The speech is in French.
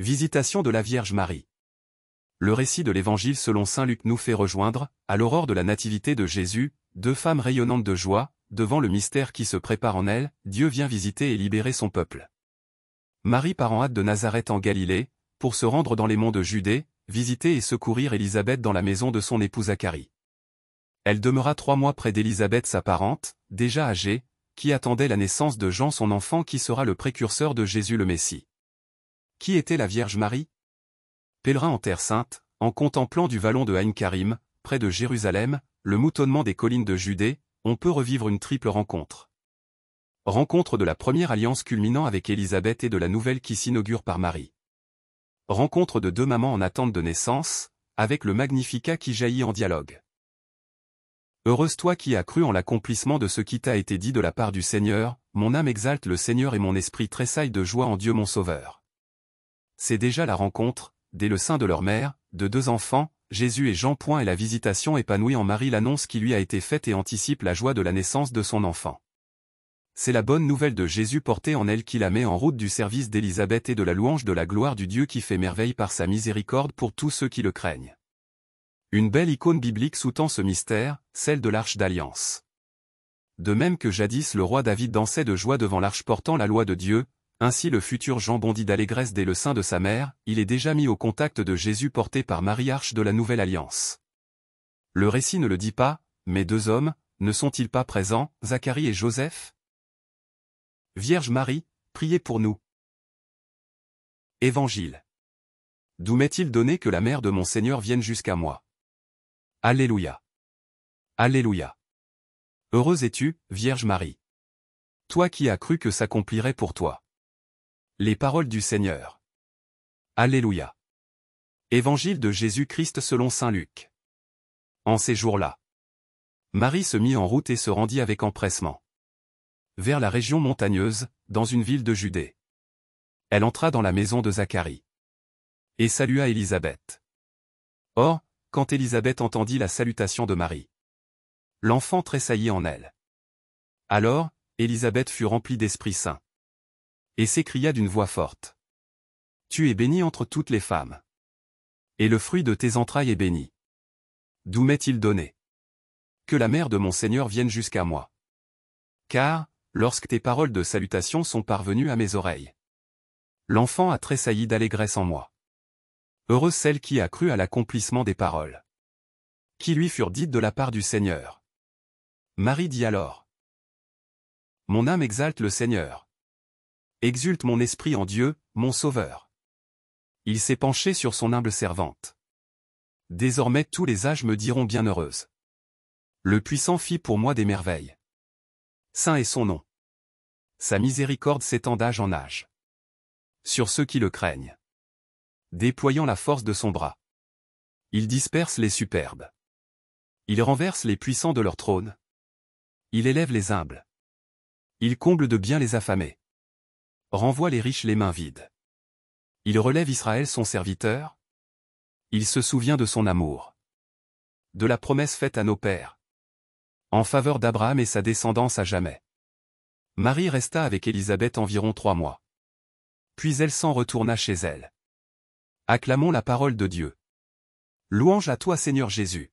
Visitation de la Vierge Marie. Le récit de l'Évangile selon saint Luc nous fait rejoindre, à l'aurore de la nativité de Jésus, deux femmes rayonnantes de joie, devant le mystère qui se prépare en elles, Dieu vient visiter et libérer son peuple. Marie part en hâte de Nazareth en Galilée, pour se rendre dans les monts de Judée, visiter et secourir Élisabeth dans la maison de son époux Zacharie. Elle demeura 3 mois près d'Élisabeth sa parente, déjà âgée, qui attendait la naissance de Jean son enfant qui sera le précurseur de Jésus le Messie. Qui était la Vierge Marie? Pèlerin en Terre Sainte, en contemplant du vallon de Aïn Karim, près de Jérusalem, le moutonnement des collines de Judée, on peut revivre une triple rencontre. Rencontre de la première alliance culminant avec Élisabeth et de la nouvelle qui s'inaugure par Marie. Rencontre de deux mamans en attente de naissance, avec le Magnificat qui jaillit en dialogue. Heureuse toi qui as cru en l'accomplissement de ce qui t'a été dit de la part du Seigneur, mon âme exalte le Seigneur et mon esprit tressaille de joie en Dieu mon Sauveur. C'est déjà la rencontre, dès le sein de leur mère, de deux enfants, Jésus et Jean. Et la visitation épanouie en Marie l'annonce qui lui a été faite et anticipe la joie de la naissance de son enfant. C'est la bonne nouvelle de Jésus portée en elle qui la met en route du service d'Élisabeth et de la louange de la gloire du Dieu qui fait merveille par sa miséricorde pour tous ceux qui le craignent. Une belle icône biblique sous-tend ce mystère, celle de l'Arche d'Alliance. De même que jadis le roi David dansait de joie devant l'Arche portant la loi de Dieu, ainsi le futur Jean bondit d'allégresse dès le sein de sa mère, il est déjà mis au contact de Jésus porté par Marie Arche de la Nouvelle Alliance. Le récit ne le dit pas, mais deux hommes, ne sont-ils pas présents, Zacharie et Joseph? Vierge Marie, priez pour nous. Évangile. D'où m'est-il donné que la mère de mon Seigneur vienne jusqu'à moi? Alléluia. Alléluia. Heureuse es-tu, Vierge Marie. Toi qui as cru que s'accomplirait pour toi. Les paroles du Seigneur. Alléluia. Évangile de Jésus-Christ selon saint Luc. En ces jours-là, Marie se mit en route et se rendit avec empressement vers la région montagneuse, dans une ville de Judée. Elle entra dans la maison de Zacharie et salua Élisabeth. Or, quand Élisabeth entendit la salutation de Marie, l'enfant tressaillit en elle. Alors, Élisabeth fut remplie d'Esprit Saint et s'écria d'une voix forte. Tu es bénie entre toutes les femmes. Et le fruit de tes entrailles est béni. D'où m'est-il donné que la mère de mon Seigneur vienne jusqu'à moi? Car, lorsque tes paroles de salutation sont parvenues à mes oreilles, l'enfant a tressailli d'allégresse en moi. Heureuse celle qui a cru à l'accomplissement des paroles qui lui furent dites de la part du Seigneur. Marie dit alors. Mon âme exalte le Seigneur. Exulte mon esprit en Dieu, mon Sauveur. Il s'est penché sur son humble servante. Désormais tous les âges me diront bienheureuse. Le Puissant fit pour moi des merveilles. Saint est son nom. Sa miséricorde s'étend d'âge en âge sur ceux qui le craignent. Déployant la force de son bras, il disperse les superbes. Il renverse les puissants de leur trône. Il élève les humbles. Il comble de bien les affamés. Renvoie les riches les mains vides. Il relève Israël son serviteur. Il se souvient de son amour, de la promesse faite à nos pères, en faveur d'Abraham et sa descendance à jamais. Marie resta avec Élisabeth environ 3 mois. Puis elle s'en retourna chez elle. Acclamons la parole de Dieu. Louange à toi Seigneur Jésus.